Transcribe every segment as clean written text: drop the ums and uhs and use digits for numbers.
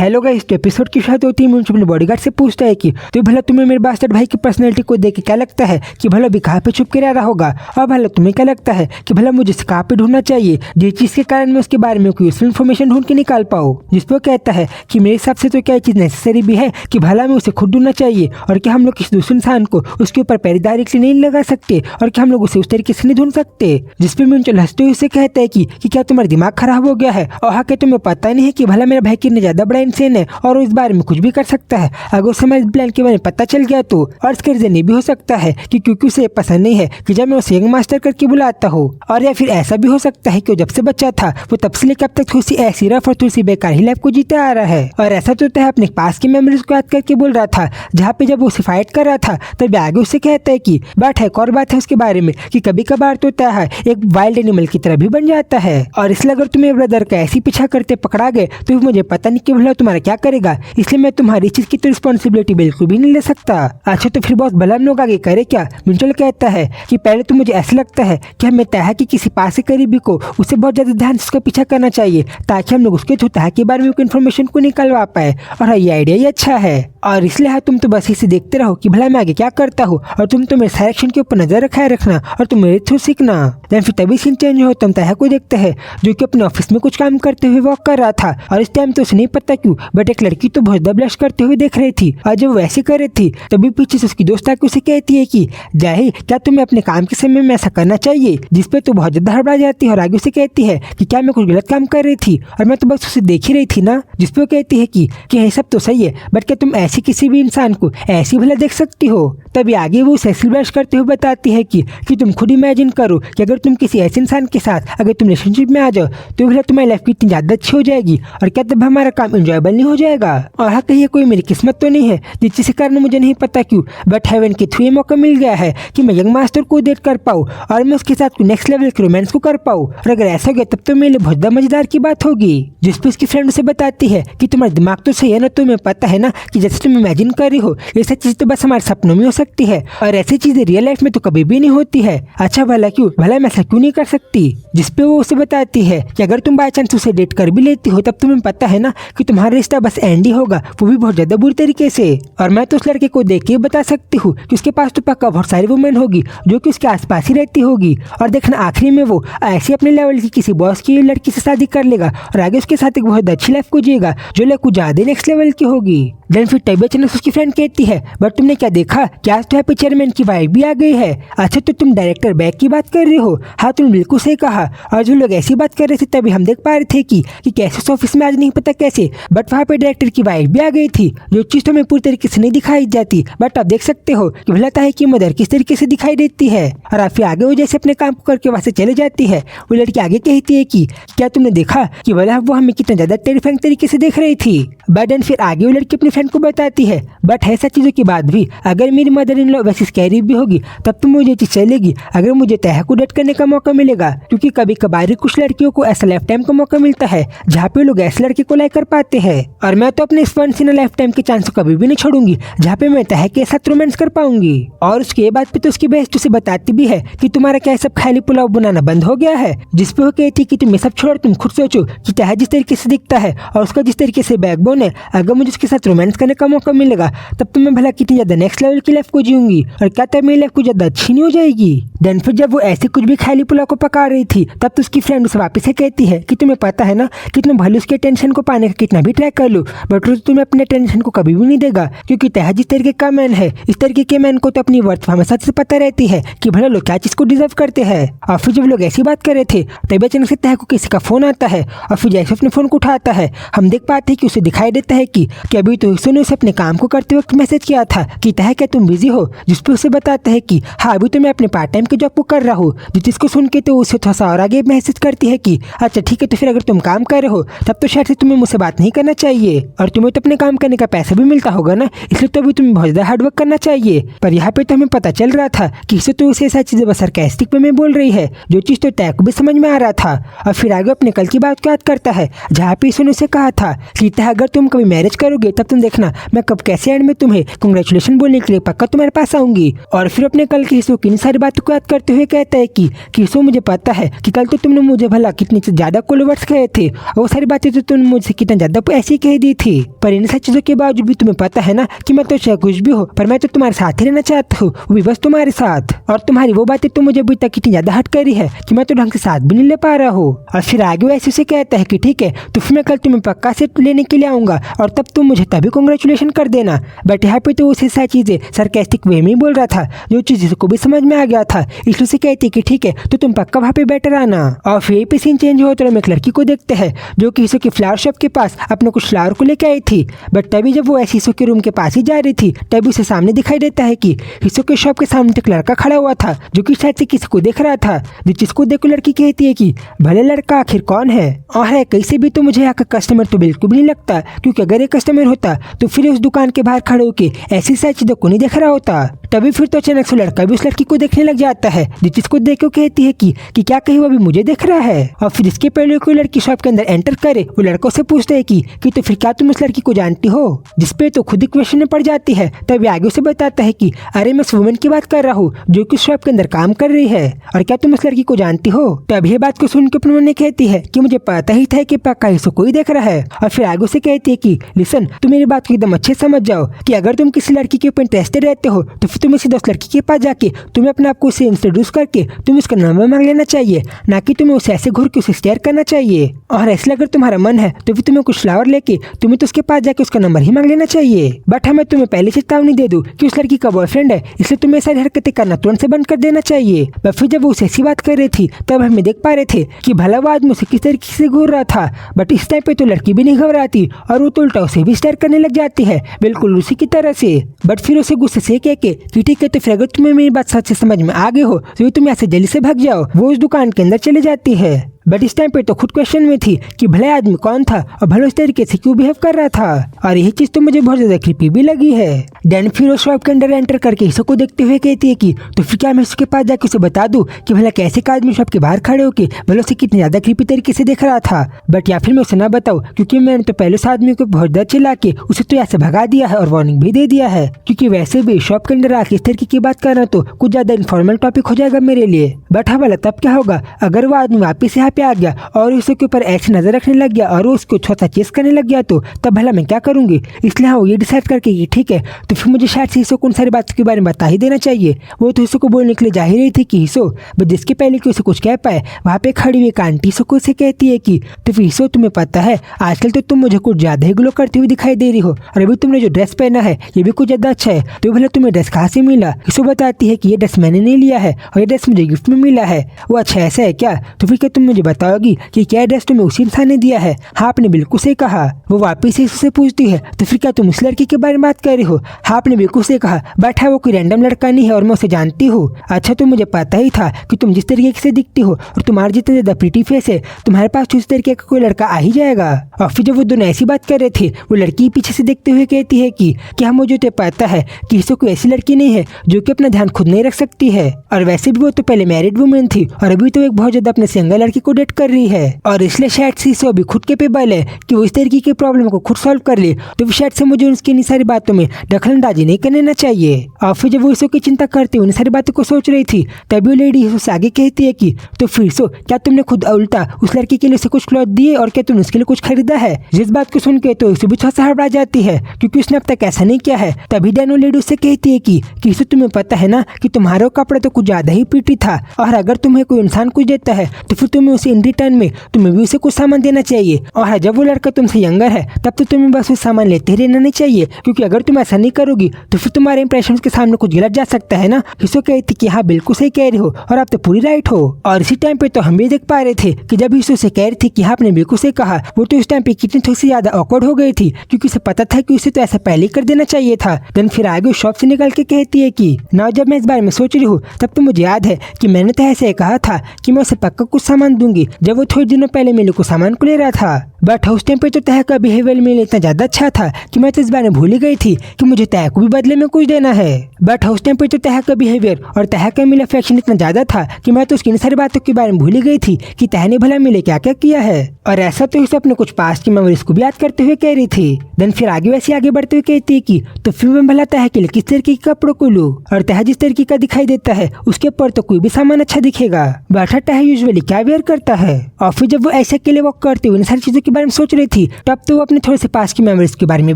Hello guys, तो episode की शुरुआत होती है मुझे अपने बॉडीगार्ड से पूछता है कि तो भला तुम्हें मेरे बास्टर्ड भाई की पर्सनैलिटी को देख के क्या लगता है कि भला भी कहाँ पे छुप के रह रहा होगा, और भला तुम्हें क्या लगता है कि भला मुझे कहाँ पे ढूंढना चाहिए जिस चीज के कारण मैं उसके बारे में कोई यूजफुल इन्फॉर्मेशन ढूंढ के निकाल पाऊँ। जिस पर कहता है कि मेरे हिसाब से तो क्या चीज नेसेसरी भी है कि भला मैं उसे खुद ढूंढना चाहिए, और क्या हम लोग किसी दूसरे इंसान को उसके ऊपर पहरी डायरेक्टली नहीं लगा सकते, और क्या हम लोग उसे उस तरीके से नहीं ढूंढ सकते। जिसपे मिंचल हंसते हुए उसे कहता है कि क्या तुम्हारा दिमाग खराब हो गया है, और हाँ क्या तुम्हें पता नहीं है कि भला मेरा भाई कितने ज्यादा बड़ा इंसान है और इस बारे में कुछ भी कर सकता है। अगर उसे हमारे प्लान के बारे में पता चल गया तो, और इसका रीजन ये भी हो सकता है कि क्योंकि उसे पसंद नहीं है कि जब मैं उसे यंग मास्टर करके बुलाता हूँ, और या फिर ऐसा भी हो सकता है कि जब से बच्चा था वो तब से लेकर अब तक थोड़ी सी ऐसी रफ और थोड़ी सी बेकार ही लाइफ को जीता आ रहा है। और ऐसा तो है अपने पास की मेमोरीज को याद करके बोल रहा था जहाँ पे जब उसे फाइट कर रहा था, तब आगे उसे कहता है कि बट एक और बात है उसके बारे में कि कभी कभार तो है एक वाइल्ड एनिमल की तरह भी बन जाता है, और इसलिए अगर तुम्हें ब्रदर का ऐसी पीछा करते पकड़ा गए तो मुझे पता नहीं कि भला तुम्हारा क्या करेगा, इसलिए मैं तुम्हारी चीज की तो रिस्पॉन्सिबिलिटी बिल्कुल भी नहीं ले सकता। अच्छा तो फिर बॉस भला हम लोग आगे करे क्या। मिंचल कहता है कि पहले तो मुझे ऐसा लगता है कि हमें तय कि किसी पास से करीबी को उसे बहुत ज्यादा ध्यान से उसका पीछा करना चाहिए ताकि हम लोग उसके थ्रू तह के बारे में इन्फॉर्मेशन को निकलवा पाए, और ये आइडिया ही अच्छा है। और इसलिए तुम तो बस इसे देखते रहो कि भला मैं आगे क्या करता हूँ, और तुम तो मेरे डायरेक्शन के ऊपर नजर रखाए रखना और तुम मेरे थ्रू सीखना। देन फिर तभी सीन चेंज हो, तुम तह को देखते हैं जो कि अपने ऑफिस में कुछ काम करते हुए वॉक कर रहा था, और इस टाइम तो उसे नहीं पता क्यों बट एक लड़की तो बहुत ब्लश करते हुए देख रही थी, और जब वो ऐसे कर रही थी तभी पीछे से उसकी दोस्त आके उसे कहती है कि जाहिर क्या तुम्हें अपने काम के समय में ऐसा करना चाहिए, जिसपे तो बहुत ज्यादा हड़बड़ा जाती है और आगे उसे कहती है कि क्या मैं कुछ गलत काम कर रही थी और मैं तो बस उसे देख ही रही थी ना। जिसपे वो कहती है कि ये सब तो सही है बट क्या तुम ऐसी किसी भी इंसान को ऐसी भला देख सकती हो। तभी आगे वो उसे ब्लश करते हुए बताती है कि तुम खुद इमेजिन करो कि अगर तुम किसी ऐसे इंसान के साथ अगर तुम रिलेशनशिप में आ जाओ तो भला तुम्हारी लाइफ कितनी ज्यादा अच्छी हो जाएगी, और क्या तब हमारा काम एंजॉयबल नहीं हो जाएगा। और हाँ कहिए कोई मेरी किस्मत तो नहीं है जिसके कारण मुझे नहीं पता क्यों बट हेवन के थ्रू मौका मिल गया है कि मैं यंग मास्टर को डेट कर पाऊँ और मैं उसके साथ नेक्स्ट लेवल के रोमांस को कर पाऊँ, और अगर ऐसा हो गया तब तो मेरे लिए बहुत ज्यादा मजेदार की बात होगी। जिसपे उसकी फ्रेंड उसे बताती है कि तुम्हारा दिमाग तो सही है ना, तुम्हें पता है ना कि जैसे तुम इमेजिन कर रही हो ये सब चीज तो बस हमारे सपनों में हो सकती है, और ऐसी चीजें रियल लाइफ में तो कभी भी नहीं होती है। अच्छा भला क्यों, भला मैं ऐसा क्यों नहीं कर सकती। जिसपे वो उसे बताती है कि अगर तुम बाई चांस उसे डेट कर भी लेती हो तब तुम्हें पता है ना कि तुम्हारा रिश्ता बस एंड ही होगा, वो भी बहुत ज्यादा बुरी तरीके से। और मैं तो उस लड़के को देख के बता सकती हूँ कि उसके पास तो पक्का बहुत सारी वुमेन होगी जो कि उसके आसपास ही रहती होगी, और देखना आखिरी में वो ऐसे अपने लेवल की किसी बॉस की लड़की से शादी कर लेगा और आगे उसके साथ एक बहुत अच्छी लाइफ को जिएगा जो लाइफ कुछ ज्यादा नेक्स्ट लेवल की होगी। देन फिर तभी अचानक उसकी फ्रेंड कहती है बट तुमने क्या देखा कि आज तो हैप्पी चेयरमैन की वाइफ भी आ गई है। अच्छा तो तुम डायरेक्टर बैग की बात कर रहे हो। हाँ तुमने बिल्कुल सही कहा, और जो लोग ऐसी बात कर रहे थे तभी हम देख पा रहे थे कि कैसे उस ऑफिस में आज नहीं पता कैसे बट वहाँ पे डायरेक्टर की वाइफ भी आ गई थी, जो चीज तो हमें पूरी तरीके से नहीं दिखाई जाती बट आप देख सकते हो कि भलाता है कि मदर किस तरीके से दिखाई देती है। और आप फिर आगे वो जैसे अपने काम को करके वहाँ से चले जाती है, वो लड़की आगे कहती है कि क्या तुमने देखा कि भला वो हमें कितना ज्यादा टेरिफाइंग तरीके से देख रही थी। बट देन फिर आगे वो लड़की अपनी फ्रेंड को बताती है बट ऐसा चीजों की बात भी अगर मेरी मदर इन लॉ वैसे स्कैरी भी होगी तब तो मुझे चीज चलेगी अगर मुझे तह को डेट करने का मौका मिलेगा, क्योंकि कभी कभार कुछ लड़कियों को ऐसा लाइफ टाइम का मौका मिलता है जहाँ पे लोग ऐसे लड़के को लाइक कर पाते हैं, और मैं तो अपने वंस इन लाइफ टाइम के चांस को कभी भी नहीं छोड़ूंगी जहाँ पे मैं तह के साथ रोमांस कर पाऊंगी। और उसके बाद पे तो उसकी बहस उसे बताती भी है कि तुम्हारा क्या सब खाली पुलाव बनाना बंद हो गया है। जिसपे वो कहती कि तुम ये सब छोड़ तुम खुद सोचो कि तह जिस तरीके से दिखता है और उसका जिस तरीके से बैकबोन है, अगर मुझे उसके साथ रोमांस करने का मौका मिलेगा तब तो मैं भला कितनी ज्यादा नेक्स्ट लेवल की लाइफ को जीऊंगी, और क्या तब मेरी लाइफ कुछ ज्यादा अच्छी नहीं हो जाएगी। देन फिर जब वो ऐसे कुछ भी खाली पुलाव को पका रही थी तब तो उसकी फ्रेंड उसे वापस से कहती है कि तुम्हें पता है ना कि तुम भले उसके टेंशन को पाने का कितना भी ट्राई कर लो बट वो तुम्हें अपने टेंशन को कभी भी नहीं देगा, क्योंकि तह जिस तरीके का मैन है इस तरीके के मैन को तो अपनी वर्थ हमेशा से पता रहती है कि भले लोग क्या चीज को डिजर्व करते हैं। और फिर जब लोग ऐसी बात कर रहे थे तभी अचानक से तह को किसी का फोन आता है, और फिर जैसे अपने फोन को उठाता है हम देख पाते हैं कि उसे दिखाई देता है कि अभी तो उसने उसे अपने काम को करते वक्त मैसेज किया था कि तह क्या तुम बिजी हो। जिसपे उसे बताता है कि हाँ अभी तो मैं अपने पार्ट टाइम के जॉब को कर रहा हूँ। जिसको सुन के तो उसे थोड़ा सा और आगे मैसेज करती है कि अच्छा ठीक है तो फिर अगर तुम काम कर रहे हो तब तो शायद से तुम्हें मुझसे बात नहीं करना चाहिए, और तुम्हें तो अपने काम करने का पैसा भी मिलता होगा ना, इसलिए तो अभी तुम्हें बहुत ज्यादा हार्डवर्क करना चाहिए। पर यहाँ पे तो हमें पता चल रहा था कि इसे तो उसे ऐसा चीजें बस सरकास्टिक में बोल रही है जो चीज तो तय को भी समझ में आ रहा था। और फिर आगे अपने कल की बात को याद करता है जहाँ पे इसने उसे कहा था कि अगर तुम कभी मैरिज करोगे तब तुम देखना मैं कब कैसे एंड में तुम्हें कांग्रेचुलेशन बोलने के लिए पक्का तुम्हारे पास आऊंगी। और फिर अपने कल की इन सारी बातों को याद बात करते हुए कहता है कि हीसो मुझे पता है कि कल तो तुमने मुझे भला कितनी ज्यादा कुल वर्ड्स कहे थे, वो सारी बातें तो तुमने मुझसे कितना ज्यादा ऐसी कह दी थी। पर इन सब चीजों के बावजूद भी तुम्हें पता है ना कि मैं तो चाहे कुछ भी हो पर मैं तो तुम्हारे साथ ही रहना चाहता हूँ, वो भी बस तुम्हारे साथ। और तुम्हारी वो बातें तो मुझे अभी तक कितनी ज्यादा हट करी है कि मैं तो ढंग से साथ भी नहीं ले पा रहा हूँ। और फिर आगे वो ऐसे उसे कहता है कि ठीक है तो फिर मैं कल तुम्हें पक्का से लेने के लिए आऊंगा और तब तुम मुझे तभी कांग्रेचुलेशन कर देना। बट यहाँ पे तो उसे सारी चीजें सरकास्टिक वे में बोल रहा था, जो चीज को भी समझ में आ गया था, इसलिए उसे कहती है कि ठीक है तो तुम पक्का वहाँ पे बैठे रहना। और फिर पे सीन चेंज हो तो हम एक लड़की को देखते हैं जो कि हीसो की फ्लावर शॉप के पास अपने कुछ फ्लावर को लेके आई थी। बट तभी जब वो ऐसे हीसो के रूम के पास ही जा रही थी तभी उसे सामने दिखाई देता है कि हीसो के शॉप के सामने एक लड़का खड़ा हुआ था जो कि शायद से किसी को देख रहा था। जिसको देखो लड़की कहती है कि भले लड़का आखिर कौन है और है कैसे भी तो मुझे यहाँ का कस्टमर तो बिल्कुल भी नहीं लगता, क्योंकि अगर ये कस्टमर होता तो फिर उस दुकान के बाहर खड़े होके ऐसी सारी चीजों को नहीं देख रहा होता। तभी फिर तो अचानक से लड़का भी उस लड़की को देखने लग जाता है जिसको देख के कहती है कि क्या कहीं वो भी मुझे देख रहा है। और फिर इसके पहले कोई लड़की शॉप के अंदर एंटर करे वो लड़कों से पूछता है कि तो फिर क्या तुम उस लड़की को जानती हो, जिसपे तो खुद ही क्वेश्चन में पड़ जाती है। तभी आगे उसे बताता है कि अरे मैं उस वुमेन की बात कर रहा हूँ जो कि शॉप के अंदर काम कर रही है, और क्या तुम उस लड़की को जानती हो। तभी ये बात को सुन के अपने मन में कहती है कि मुझे पता ही था कि पक्का इसको कोई देख रहा है। और फिर आगे उसे कहती है कि लिसन तुम मेरी बात को एकदम अच्छे समझ जाओ कि अगर तुम किसी लड़की के ऊपर इंटरेस्टेड रहते हो तो फिर तुम्हें सीधा उस लड़की के पास जाके तुम्हें अपने आप को उसे इंट्रोड्यूस करके तुम उसका नंबर मांग लेना चाहिए, ना कि तुम्हें उसे ऐसे घूर के उसे स्टेयर करना चाहिए। और ऐसे अगर तुम्हारा मन है तो फिर तुम्हें कुछ फ्लावर लेके तुम्हें तो उसके पास जाके उसका नंबर ही मांग लेना चाहिए। बट हमें तुम्हें पहले चेतावनी दे दूं कि उस लड़की का बॉयफ्रेंड है, इसलिए तुम्हें सारी हरकतें करना तुरंत से बंद कर देना चाहिए। बट फिर जब वो उसे ऐसी बात कर रही थी तब हमें देख पा रहे थे कि भला वो आदमी उसे किस तरीके से घूर रहा था। बट इस टाइम पे तो लड़की भी नहीं घबराती और वो तो उल्टा उसे भी स्टेयर करने लग जाती है बिल्कुल उसी की तरह से। बट फिर उसे गुस्से से कह के कि ठीक है तो फिर अगर तुम्हें मेरी बात सच से समझ में आ गए हो तो तुम यहाँ से जल्दी से भाग जाओ। वो उस दुकान के अंदर चली जाती है। बट इस टाइम पे तो खुद क्वेश्चन में थी कि भले आदमी कौन था और भले उस तरीके से क्यों बिहेव कर रहा था, और यही चीज तो मुझे बहुत ज्यादा क्रीपी भी लगी है। डैन फिर उस शॉप के अंदर एंटर करके हीसो को देखते हुए कहती है कि तो फिर क्या मैं उसके पास जाके उसे बता दूं कि भला कैसे का आदमी शॉप के बाहर खड़े होके भले उसे कितने ज्यादा क्रीपी तरीके से देख रहा था। बट या फिर मैं उसे ना बताऊं क्योंकि मैंने तो पहले उस आदमी को बहुत डर चिल्ला के उसे तो ऐसे भगा दिया है और वार्निंग भी दे दिया है, क्योंकि वैसे भी शॉप के अंदर आके इस तरीके की बात करना तो कुछ ज्यादा इन्फॉर्मल टॉपिक हो जाएगा मेरे लिए। बट हाँ भला तब क्या होगा अगर वो आदमी वापिस यहाँ पे आ गया और उसके ऊपर ऐसे नजर रखने लग गया और उसको छोटा चेस करने लग गया तो तब भला मैं क्या करूंगी। इसलिए हाँ वो ये डिसाइड करके कि ठीक है तो फिर मुझे शायद से हीसो को उन सारी बातों के बारे में बता ही देना चाहिए। वो तो हीसो को बोलने के लिए जा ही रही थी कि हीसो, बट जिसके पहले कि उसे कुछ कह पाए वहाँ पे खड़ी हुई एक आंटी हीसो को उसे कहती है कि तो फिर हीसो तुम्हें पता है आजकल तो तुम मुझे कुछ ज्यादा ही ग्लो करती हुई दिखाई दे रही हो, और अभी तुमने जो ड्रेस पहना है ये भी कुछ ज्यादा अच्छा है, तो भला तुम्हें ड्रेस कहाँ से मिला। हीसो बताती है कि ये ड्रेस मैंने नहीं लिया है और ये ड्रेस मुझे गिफ्ट में मिला है। वो अच्छा ऐसा है क्या, तो फिर क्या तुम मुझे बताओगी कि क्या ड्रेस तुम्हें उसी इंसान ने दिया है। हाँ आपने बिल्कुल सही कहा। वो वापिस से उससे पूछती है तो फिर क्या तुम उस लड़की के बारे में बात कर रही हो। हाँ आपने बिल्कुल सही कहा, बट है वो कोई रैंडम लड़का नहीं है और मैं उसे जानती हूँ। अच्छा तो मुझे पता ही था कि तुम जिस तरीके से दिखती हो और तुम्हारे जितने ज्यादा प्रीटी फेस है तुम्हारे पास उस तरीके का कोई लड़का आ ही जाएगा। और फिर जब वो दोनों ऐसी बात कर रहे थे वो लड़की पीछे से देखते हुए कहती है कि क्या मुझे तो पता है कि इससे कोई ऐसी लड़की नहीं है जो कि अपना ध्यान खुद नहीं रख सकती है, और वैसे भी वो तो पहले मैरिड वुमेन थी और अभी तो एक बहुत ज्यादा अपने सिंगल लड़की को डेट कर रही है, और इसलिए शायद से अभी खुद कैपेबल है कि वो इस तरीके के प्रॉब्लम को खुद सॉल्व कर ले। तो शायद से मुझे उसकी इन सारी बातों में दखलंदाजी नहीं करना चाहिए। और फिर जब वो इसो की चिंता करते हुए इन सारी बातों को सोच रही थी तभी वो लेडी उससे आगे कहती है कि तो फिर सो क्या तुमने खुद उल्टा उस लड़की के लिए उसे कुछ क्लॉथ दिए और क्या तुमने उसके लिए कुछ खरीदा है। जिस बात को सुन के तो उसे भी थोड़ा सा हड़बड़ा जाती है क्योंकि उसने अब तक ऐसा नहीं किया है। तभी डैनो लेडी उससे कहती है कि इससे तुम्हें पता है ना कि तुम्हारा कपड़ा तो कुछ ज्यादा ही पीटी था, और अगर तुम्हें कोई इंसान कुछ देता है तो फिर तुम्हें उसे इन रिटर्न में तुम्हें भी उसे कुछ सामान देना चाहिए, और जब वो लड़का तुमसे यंगर है तब तो तुम्हें बस वो सामान लेते ही रहना नहीं चाहिए, क्योंकि अगर तुम ऐसा नहीं करोगी तो फिर तुम्हारे इंप्रेशन के सामने कुछ गलत जा सकता है ना। हिसो कहती कि हाँ बिल्कुल सही कह रही हो और आप तो पूरी राइट हो। और इसी टाइम पे तो हम भी देख पा रहे थे कि जब हिसो से कह रही थी कि हाँ आपने बिल्कुल सही कहा, वो तो इस टाइम पे कितनी थोड़ी सी ज्यादा ऑकवर्ड हो गई थी क्योंकि उसे पता था कि उसे तो ऐसा पहले ही कर देना चाहिए था। देन फिर आगे शॉप से निकल के कहती है कि ना जब मैं इस बारे में सोच रही हूँ तब तो मुझे याद है कि मैंने तो ऐसे कहा था कि मैं उसे पक्का कुछ सामान दूंगी दूंगी जब वो थोड़े दिनों पहले मेरे को सामान को ले रहा था। बट उस टाइम पे तो तह का बिहेवियर मेरे इतना ज्यादा अच्छा था कि मैं तो इस बारे में भूल ही गई थी कि मुझे तह को भी बदले में कुछ देना है। बट उस टाइम पे तो तह का बिहेवियर और तह का मेरा अफेक्शन इतना ज्यादा था कि मैं तो उसकी इन सारी बातों के बारे में भूल ही गई थी कि तह ने भला मेरे क्या क्या किया है। और ऐसा तो इसे अपने कुछ पास्ट की मेमोरीज को भी याद करते हुए कह रही थी। देन फिर आगे वैसे आगे बढ़ते हुए कहती है कि तो फिर मैं भला तह के लिए किस तरीके के कपड़ों को लूं, और तह जिस तरीके का दिखाई देता है उसके ऊपर तो कोई भी सामान अच्छा दिखेगा। बट तह यूजुअली क्या वेयर करता है। और फिर जब वो ऐसे अकेले वॉक करते हुए इन सारी चीजों के बारे में सोच रही थी तब तो वो अपने थोड़े से पास की मेमोरीज के बारे में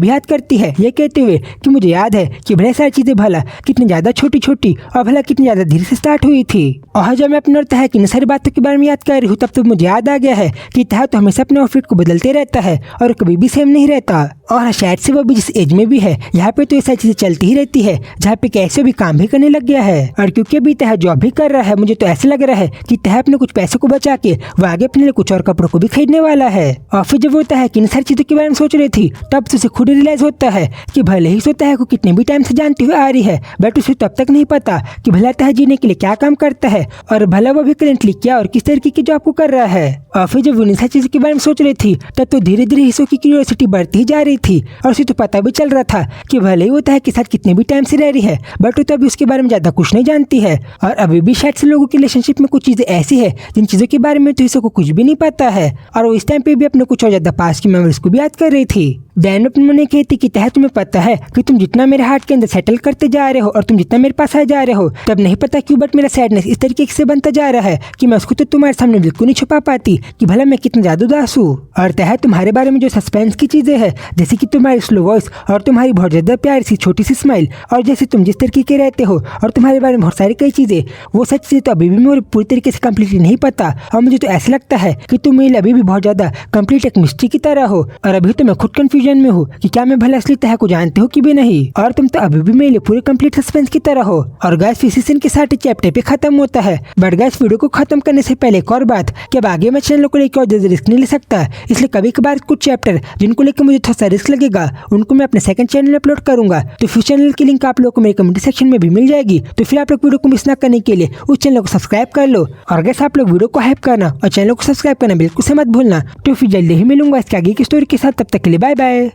भी याद करती है, ये कहते हुए कि मुझे याद है कि भले सारी चीजें भला कितनी ज्यादा छोटी छोटी और भला कितनी ज्यादा धीरे से स्टार्ट हुई थी। और जब मैं अपने और तह की इन सारी बातों के बारे में याद कर रही हूँ तब तो मुझे याद आ गया है कि तह तो हमेशा अपने आउटफिट को बदलते रहता है और कभी भी सेम नहीं रहता। और शायद से वो भी जिस एज में भी है यहाँ पे तो ये सारी चीजें चलती ही रहती है, जहाँ पे कैसे भी काम भी करने लग गया है। और क्योंकि अभी तह जॉब भी कर रहा है मुझे तो ऐसा लग रहा है कि तह अपने कुछ पैसे को बचा के वो आगे अपने लिए कुछ और कपड़ों को भी खरीदने वाला है। और फिर जब वो तह की इन सारी चीजों के बारे में सोच रही थी तब उसे खुद रियलाइज होता है कि भले ही तह को कितने भी टाइम से जानती हुई आ रही है बट उसे तब तक नहीं पता कि भला तह जीने के लिए क्या काम करता है और भला वो भी करेंटली क्या और किस तरीके की जॉब को कर रहा है। और फिर जब वो इन सारी चीजों के बारे में सोच रही थी तब तो धीरे धीरे हिस्सों की क्यूरियोसिटी बढ़ती ही जा रही थी और उसे तो पता भी चल रहा था कि भले ही वो तह के साथ कितने भी टाइम से रह रही है बट वो तो अभी उसके बारे में ज्यादा कुछ नहीं जानती है। और अभी भी शायद से लोगों की रिलेशनशिप में कुछ चीजें ऐसी है जिन चीजों के बारे में तो हिस्सों को कुछ भी नहीं पता है। और वो इस टाइम पे भी अपने कुछ और ज्यादा पास की मेमोरीज को भी याद कर रही थी। डैन अपने मन में कहती कि तह तुम्हें पता है कि तुम जितना मेरे हार्ट के अंदर सेटल करते जा रहे हो और तुम जितना मेरे पास आए जा रहे हो तब नहीं पता क्यों बट मेरा सैडनेस इस तरीके से बनता जा रहा है कि मैं उसको तो तुम्हारे सामने बिल्कुल नहीं छुपा पाती कि भला मैं कितना ज्यादा उदास हूँ। और तह तुम्हारे बारे में जो सस्पेंस की चीजें हैं जैसे कि तुम्हारी स्लो वॉइस और तुम्हारी बहुत ज्यादा प्यारी सी छोटी सी स्माइल और जैसे तुम जिस तरीके के रहते हो और तुम्हारे बारे में बहुत सारी कई चीजें वो सच चीजें तो अभी भी मुझे पूरी तरीके से कम्प्लीटली नहीं पता। और मुझे तो ऐसा लगता है कि तुम मेरे लिए अभी भी बहुत ज्यादा कंप्लीट एक मिस्ट्री की तरह हो और अभी तो मैं खुद कंफ्यूजन में हूँ कि क्या मैं भला असली तह को जानते हो कि भी नहीं। और तुम तो अभी भी मेरे लिए पूरे कंप्लीट सस्पेंस की तरह हो। और गाइस इसी सीन के साथ चैप्टर पे खत्म होता है। बट गाइस वीडियो को खत्म करने से पहले एक और बात कि अब आगे मैं चैनल को लेकर और ज्यादा रिस्क नहीं ले सकता, इसलिए कभी कभार कुछ चैप्टर जिनको लेकर मुझे थोड़ा सा रिस्क लगेगा उनको मैं अपने सेकंड चैनल में अपलोड करूंगा। तो फिर चैनल की लिंक आप लोगों को मेरे कमेंट सेक्शन में भी मिल जाएगी। तो फिर आप लोग वीडियो को मिस ना करने के लिए उस चैनल को सब्सक्राइब कर लो। और गाइस आप लोग वीडियो को हाइप करना और चैनल को सब्सक्राइब करना बिल्कुल से मत भूलना। तो फिर जल्दी ही मिलूंगा इसके आगे की स्टोरी के साथ, तब तक के लिए बाय बाय।